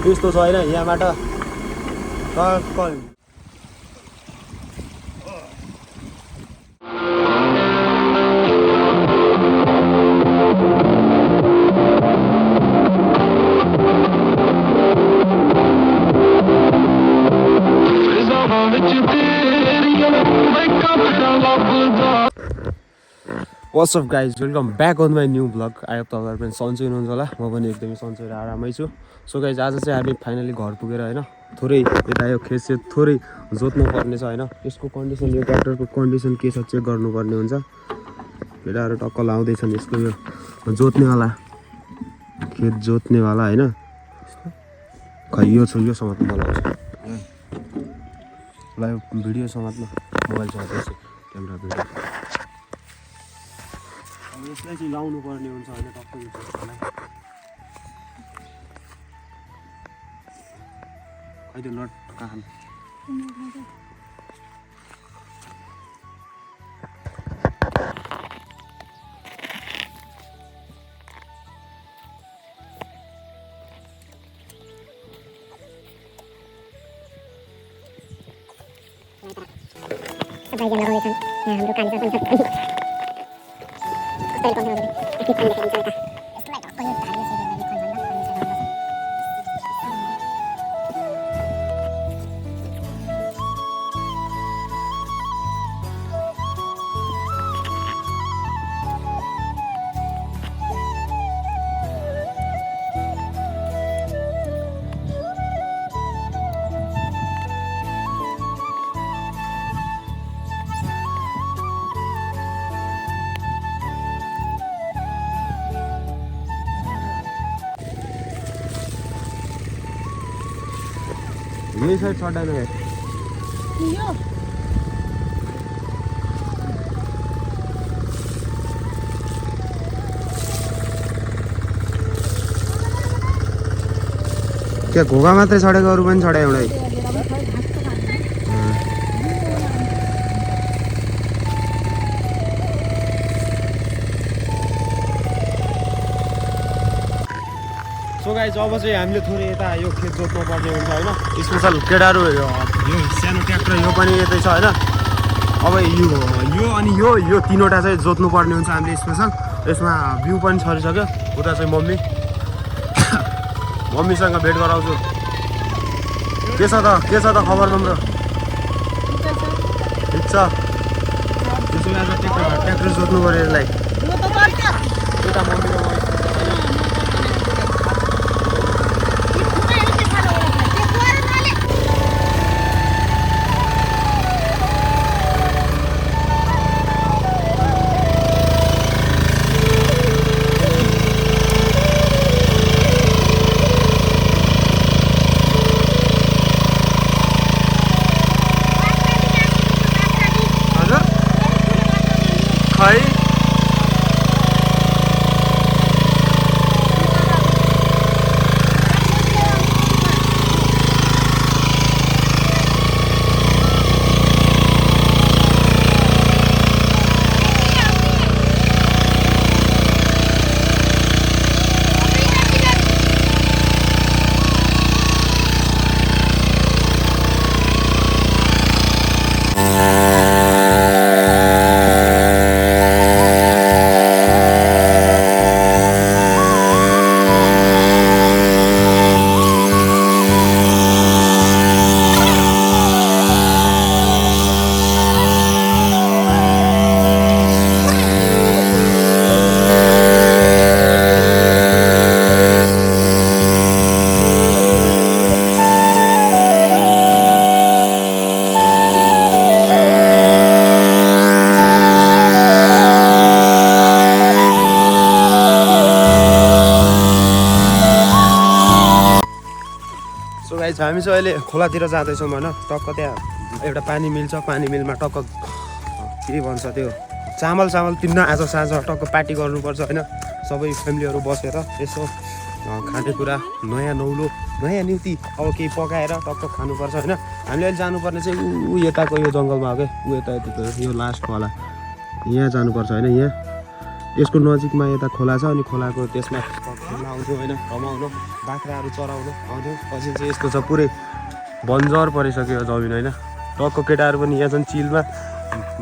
त्यस्तो छ होइन यहाँबाट टक्क What's up guys, welcome back on my new vlog. I hope तपाईहरु पनि सन्चै हुनुहुन्छ होला. म पनि एकदमै सन्चै र आरामै छु. सो गाइज आज चाहिँ हामी फाइनली घर पुगेर हैन थोरै यता यो खेत चाहिँ थोरै जोत्नु पर्ने छ हैन. यसको कन्डिसन यो ट्र्याक्टरको कन्डिसन के छ चेक गर्नुपर्ने हुन्छ. केटाहरु टक्क लाउँदै छन् यसको यो जोत्नेवाला खेत जोत्नेवाला हैन. खै यो छ यो समात्नु मलाई. लाइभ भिडियो समात्नु मोबाइल चलाउँदैछु क्यामेरा भिडियो. यसलाई चाहिँ लाउनु पर्ने हुन्छ हैन टक्क यो जोत्नलाई. खै त्यो नट कहाँ सबैजना लगाउँदै छन् यहाँ हाम्रो कान्छा पनि छ कस्तो कन्ट्रोल गर्दै के पनि देखिन्छ यता यसलाई टक्क यो धारियो सेकेन्डरी खन्दैन यही साइड छड्दैन है यो क्या घोगा मात्रै छडेको अरु पनि छडे एउटै. सो गाइज अब चाहिँ हामीले थोरै यता यो खेत जोत्नु पर्ने हुन्छ हैन. स्पेशल केटाहरु यो सानो ट्र्याक्टर यो पनि यतै छ हैन. अब यो अनि यो तीनवटा चाहिँ जोत्नु पर्ने हुन्छ हामीले स्पेशल. यसमा भ्यू पनि छरिसक्यो. उता चाहिँ मम्मीसँग भेट गराउँछु. के छ त खबर तिम्रो? ठिक छ. त्यसो आज ट्र्याक्टर जोत्नु पर्यो यसलाई. उता मम्मी हामी चाहिँ अहिले खोलातिर जाँदैछौँ होइन. टक्क त्यहाँ एउटा पानी मिल छ. पानी मिलमा टक्क के भन्छ त्यो चामल तिन्न आज साँझ टक्क पार्टी गर्नुपर्छ होइन. सबै फ्यामिलीहरू बसेर यसो खानेकुरा नयाँ नौलो नयाँ न्युती अब केही पकाएर टक्क खानुपर्छ होइन. हामीले अहिले जानुपर्ने चाहिँ ऊ यताको यो जङ्गलमा हो क्या. ऊ यता यो लास्ट खोला यहाँ जानुपर्छ होइन. यहाँ यसको नजिकमा यता खोला छ अनि खोलाको त्यसमा खेल्न आउँथ्यौँ होइन रमाउनु बाख्राहरू चराउनु आउँथ्यौँ पछि चाहिँ यस्तो छ पुरै बन्जर परिसक्यो जमिन होइन टक्क केटाहरू पनि यहाँ छन् चिलमा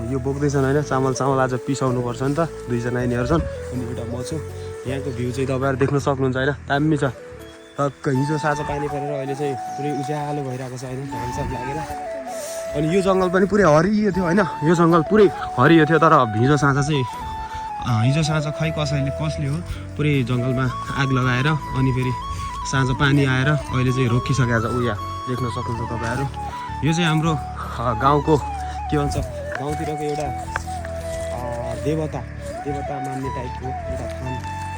यो बोक्दैछन् होइन चामल आज पिसाउनु पर्छ नि त दुईजना यिनीहरू छन् अनि एउटा म छु यहाँको भ्यू चाहिँ तपाईँहरू देख्न सक्नुहुन्छ होइन दामी छ टक्क हिजो साँझ पानी परेर अहिले चाहिँ पुरै उज्यालो भइरहेको छ होइन घामसाप लागेर अनि यो जङ्गल पनि पुरै हरियो थियो होइन यो जङ्गल पुरै हरियो थियो तर हिजो साँझ खै कसले हो पुरै जङ्गलमा आग लगाएर अनि फेरि साँझ पानी आएर अहिले चाहिँ रोकिसकेको छ उया देख्न सक्नुहुन्छ तपाईँहरू यो चाहिँ हाम्रो गाउँको के भन्छ गाउँतिरको एउटा देवता मान्ने टाइपको एउटा थान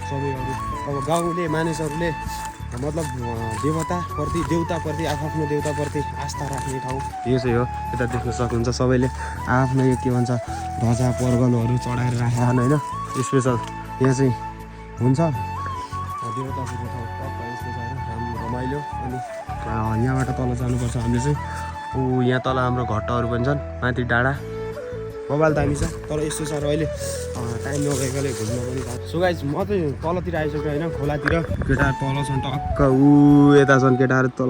सबैहरू अब गाउँले मानिसहरूले मतलब देउताप्रति आफ्नो देउताप्रति आस्था राख्ने ठाउँ यो चाहिँ हो यता देख्न सक्नुहुन्छ सबैले आफ्नो यो के भन्छ ध्वजा पर्गलहरू चढाएर राखेका होइन स्पेसल यहाँ चाहिँ हुन्छ देउताको ठाउँ टक्क यस्तो छ होइन रमाइलो अनि यहाँबाट तल जानुपर्छ हामीले चाहिँ यहाँ तल हाम्रो घट्टाहरू पनि छन् माथि डाँडा बबाल दामी छ तर यस्तो छ अहिले टाइम नभएकोले घुम्न पनि सो गाइस म चाहिँ तलतिर आइसक्यो होइन खोलातिर केटाहरू तल छन् टक्क यता छन् केटाहरू तल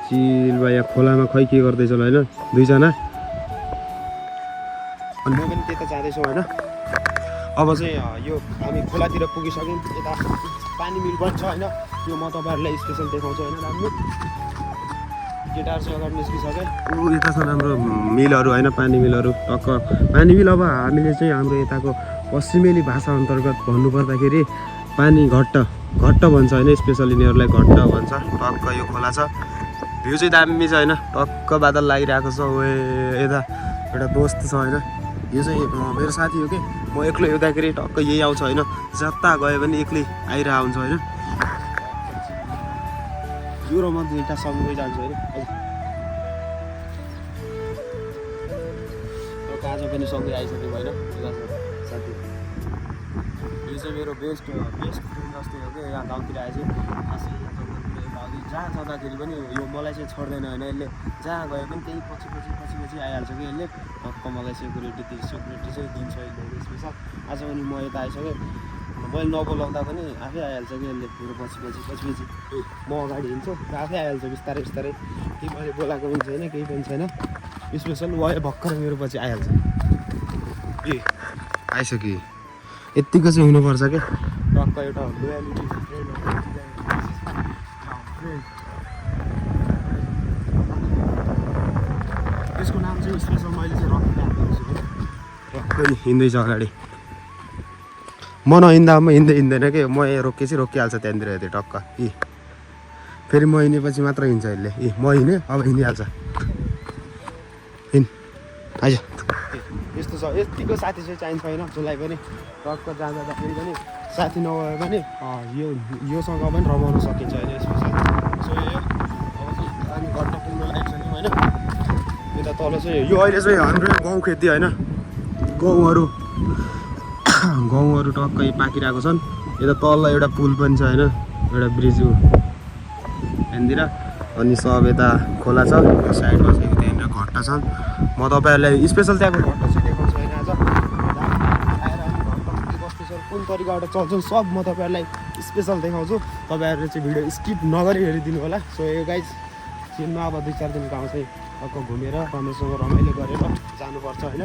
चिल यहाँ खोलामा खै के गर्दैछ होइन दुईजना अनि म पनि त्यता जाँदैछु होइन अब चाहिँ यो हामी खोलातिर पुगिसक्यौँ यता पानी मिल पनि छ होइन त्यो म तपाईँहरूलाई स्पेसल देखाउँछु होइन राम्रो केटाहरू चाहिँ अगाडि निस्किसक्यो यता छन् हाम्रो मिलहरू होइन पानी मिलहरू टक्क पानी मिल अब हामीले चाहिँ हाम्रो यताको पश्चिमेली भाषा अन्तर्गत भन्नुपर्दाखेरि पानी घट्ट भन्छ होइन स्पेसल यिनीहरूलाई घट्ट भन्छ टक्क यो खोला छ भ्यू चाहिँ दामी छ होइन टक्क बादल लागिरहेको छ यता एउटा दोस्त छ होइन यो चाहिँ मेरो साथी हो कि म एक्लै हुँदाखेरि टक्क यही आउँछ होइन जता गए पनि एक्लै आइरहेको हुन्छ होइन यो र म दुईवटा सँगै जान्छु होइन आज पनि सँगै आइसक्यौँ होइन साथी यो चाहिँ मेरो बेस्ट फ्रेन्ड जस्तै हो कि यहाँ गाउँतिर आएछु जहाँ जाँदाखेरि पनि यो मलाई चाहिँ छोड्दैन होइन यसले जहाँ गए पनि त्यही पछि आइहाल्छ कि यसले टक्क मलाई सेक्युरिटी चाहिँ दिन्छ यसले स्पेसल आज पनि म यता आइसकेँ मैले नबोलाउँदा पनि आफै आइहाल्छ कि यसले मेरो पछि म अगाडि हिँड्छु र आफै आइहाल्छ बिस्तारै केही मैले बोलाएको पनि छैन केही पनि छैन स्पेसल वायो भर्खर मेरो पछि आइहाल्छ ए आइसक्यो यत्तिको चाहिँ हुनुपर्छ क्या टक्क एउटा लोयालिटी त्यसको नाम चाहिँ स्पेसल मैले चाहिँ रक्कै हिँड्दैछ अगाडि म नहिँड्दा हिँड्दैन कि म यहाँ रोकिहाल्छ त्यहाँनिर हेर्दै टक्क फेरि म हिँडेपछि मात्र हिँड्छ यसले म हिँडेँ अब हिँडिहाल्छ आइज यस्तो छ यतिको साथी चाहिँ चाहिन्छ होइन जसलाई पनि टक्क जाँदाखेरि पनि साथी नभए पनि योसँग पनि रमाउन सकिन्छ होइन स्पेसल सो यो अब चाहिँ हामी घट्ट पुग्न लागिसक्यौँ होइन यता तल चाहिँ यो अहिले चाहिँ हाम्रो गाउँ खेती होइन गहुँहरू टक्कै पाकिरहेको छन् यता तल एउटा पुल पनि छ होइन एउटा ब्रिज यहाँनिर अनि सब यता खोला छ साइडमा चाहिँ त्यहाँनिर घट्टा छन् म तपाईँहरूलाई स्पेसल त्यहाँको घट्टा चाहिँ देखाउँछु होइन आज आएर अनि घट्टा के कस्तो छ कुन तरिकाबाट चल्छन् सब म तपाईँहरूलाई स्पेसल देखाउँछु तपाईँहरूले चाहिँ भिडियो स्किप नगरी हेरिदिनु होला सो यो गाइज चिनमा अब 2-4 दिन गाउँ चाहिँ टक्क घुमेर रमेशसँग रमाइलो गरेर जानुपर्छ होइन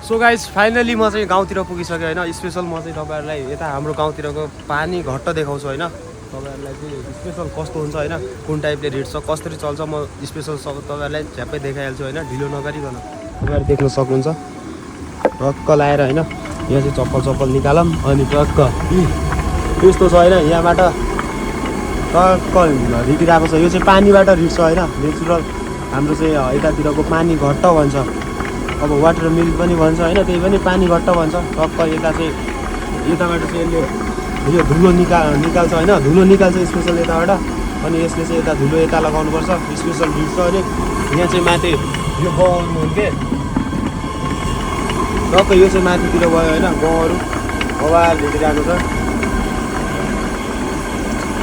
सो गाइज फाइनली म चाहिँ गाउँतिर पुगिसकेँ होइन स्पेसल म चाहिँ तपाईँहरूलाई यता हाम्रो गाउँतिरको पानी घट्ट देखाउँछु होइन तपाईँहरूलाई चाहिँ स्पेसल कस्तो हुन्छ होइन कुन टाइपले रिड्छ कसरी चल्छ म स्पेसल सब तपाईँहरूलाई झ्याप्पै देखाइहाल्छु होइन ढिलो नगरिकन तपाईँहरू देख्न सक्नुहुन्छ टक्क लाएर होइन यहाँ चाहिँ चप्पल निकालौँ अनि टक्क यस्तो छ होइन यहाँबाट टक्क रिटिरहेको छ यो चाहिँ पानीबाट रिट्छ होइन नेचुरल हाम्रो चाहिँ यतातिरको पानी घट्ट भन्छ अब वाटर मिल पनि भन्छ होइन त्यही पनि पानी घट्ट भन्छ टक्क यता चाहिँ यताबाट चाहिँ यसले यो धुलो निकाल्छ होइन धुलो निकाल्छ स्पेसल यताबाट अनि यसले चाहिँ यता धुलो यता लगाउनुपर्छ स्पेसल भिड्छ अनि यहाँ चाहिँ माथि यो गाउँहरू हुन्थे टक्क यो चाहिँ माथितिर गयो होइन गाउँहरू बबाल भेटिरहेको छ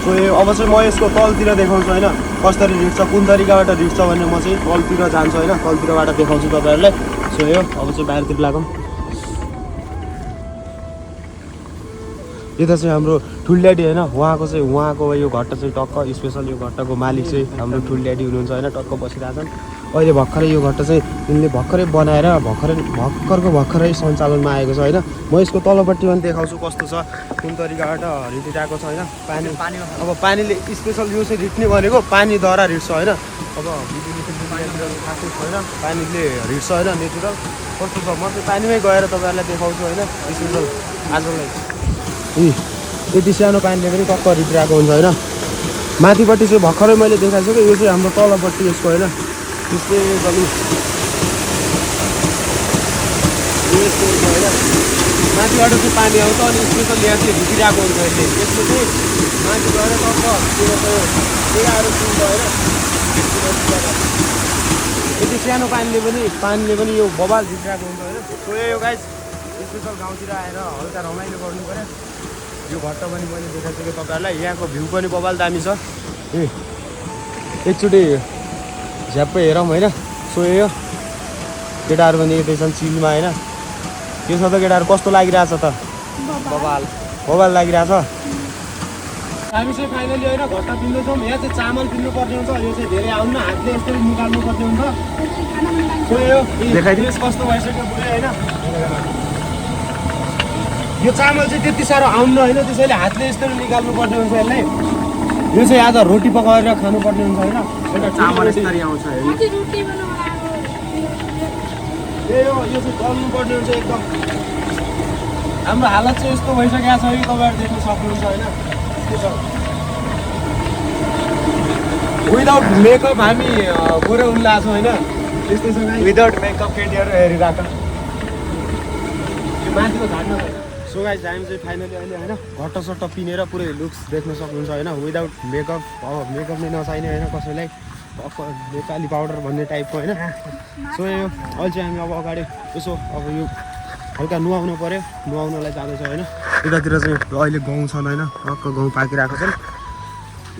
सो अब चाहिँ म यसको तलतिर देखाउँछु होइन कसरी रिट्छ कुन तरिकाबाट रिट्छ भने म चाहिँ तलतिर जान्छु होइन तलतिरबाट देखाउँछु तपाईँहरूलाई सो यो अब चाहिँ बाहिरतिर लागौँ यता चाहिँ हाम्रो ठुल्ड्याडी होइन उहाँको यो घट्टा चाहिँ टक्क स्पेसल यो घट्टाको मालिक चाहिँ हाम्रो ठुल्ड्याडी हुनुहुन्छ होइन टक्क बसिरहेछन् अहिले भर्खरै यो घट्टा चाहिँ यिनले भर्खरै बनाएर भर्खरै सञ्चालनमा आएको छ होइन म यसको तलपट्टि पनि देखाउँछु कस्तो छ कुन तरिकाबाट रिटिरहेको छ होइन पानी अब पानीले स्पेसल यो चाहिँ रिट्ने भनेको पानीद्वारा रिट्छ होइन अब खासै छैन पानीले रिट्छ होइन नेचुरल कस्तो छ म चाहिँ पानीमै गएर तपाईँहरूलाई देखाउँछु होइन स्पेसल आजलाई यति सानो पानीले पनि टक्क रिटिरहेको हुन्छ होइन माथिपट्टि चाहिँ भर्खरै मैले देखाइसकेँ यो चाहिँ हाम्रो तलपट्टि यसको होइन त्यस्तै गरी होइन माथिबाट चाहिँ पानी आउँछ अनि स्पेसल यहाँ चाहिँ भित्रिरहेको हुन्छ यसले यसले चाहिँ माथि गएर टक्क टेराहरू किन्छ होइन यति सानो पानीले पनि यो बबाल भित्रिरहेको हुन्छ होइन सो यो गाइस स्पेसल गाउँतिर आएर हल्का रमाइलो गर्नु पऱ्यो यो घट्टा पनि मैले देखाइसकेँ तपाईँहरूलाई यहाँको भ्यू पनि बबाल दामी छ एकचोटि झ्याप्पै हेरौँ होइन सो यो केटाहरू पनि यतै चिलमा होइन के छ त केटाहरू कस्तो लागिरहेछ त बबाल लागिरहेछ हामी चाहिँ फाइनली होइन घट्टा पिन्दैछौँ यहाँ चाहिँ चामल पिन्नुपर्ने हुन्छ यो चाहिँ धेरै आउनु हातले यसरी निकाल्नुपर्ने हुन्छ सो यो देखाइदिनुहोस् कस्तो भइसक्यो पुरै होइन यो चामल चाहिँ त्यति साह्रो आउनु होइन त्यसैले हातले यस्तरी निकाल्नुपर्ने हुन्छ यसलाई यो चाहिँ आज रोटी पकाएर खानुपर्ने हुन्छ होइन एउटा चामल यसरी आउँछ यो चाहिँ चल्नुपर्ने हुन्छ एकदम हाम्रो हालत चाहिँ यस्तो भइसकेको छ कि तपाईँहरू देख्न सक्नुहुन्छ होइन विदाउट मेकअप हामी गोरे उन्ला छौँ होइन त्यस्तै छ विदाउट मेकअप केटीहरू हेरिरहेको यो माथिको झाड्नु सो गाइस हामी चाहिँ फाइनली अहिले होइन घट्टा पिनेर पुरै लुक्स देख्न सक्नुहुन्छ होइन विदाउट मेकअप अब मेकअप नै नचाहिने होइन कसैलाई नेपाली पाउडर भन्ने टाइपको होइन सो यो अहिले चाहिँ हामी अब अगाडि यसो अब यो हल्का नुहाउनु पऱ्यो नुहाउनलाई जाँदैछ होइन यतातिर चाहिँ अहिले गाउँ छन् होइन टक्क गाउँ पाकिरहेको छन्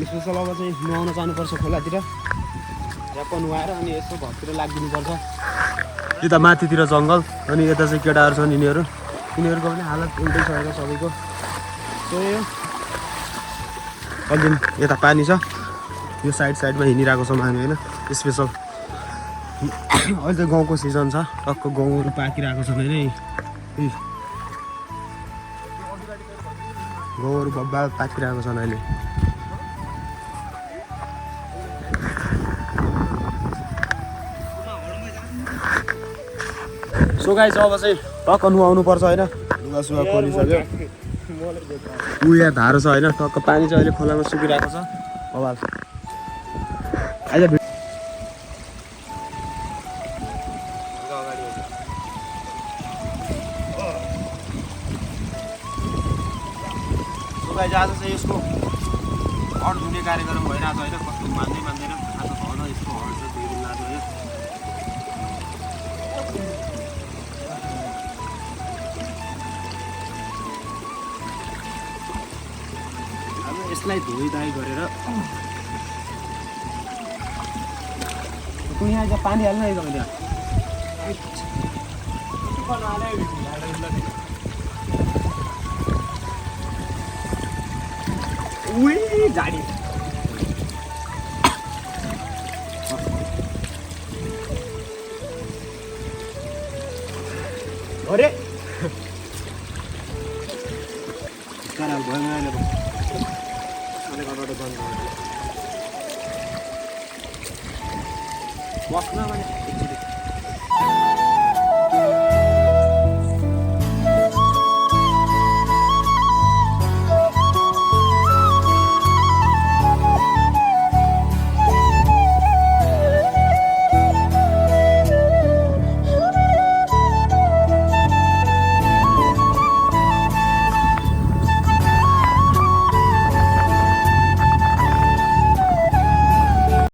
स्पेसल अब चाहिँ नुहाउन जानुपर्छ खोलातिर झ्याप्प नुहाएर अनि यसो घरतिर लाग्दिनुपर्छ यता माथितिर जङ्गल अनि यता चाहिँ केटाहरू छन् यिनीहरूको पनि हालत उल्टै छ होइन सबैको सो यो अलि यता पानी छ यो साइडमा हिँडिरहेको छौँ हामी होइन स्पेसल अहिले चाहिँ गाउँको सिजन छ टक्क गाउँहरू पाकिरहेको छन् होइन गाउँहरू बब्बाल पाकिरहेको छन् अहिले सो गाइस अब चाहिँ टक्क नुहाउनु पर्छ होइन लुगासुगा खोलिसक्यो यहाँ धारो छ होइन टक्क पानी चाहिँ अहिले खोलामा सुकिरहेको छ बबाल अहिले आज चाहिँ यसको हड धुने कार्यक्रम भइरहेको छ होइन कस्तो मान्दैन आज भन यसको हड चाहिँ धेरै लाग्छ होइन अब यसलाई धोइधाइ गरेर यहाँ पानी हाल्नु है तपाईँले झाडी अरे बस्न भने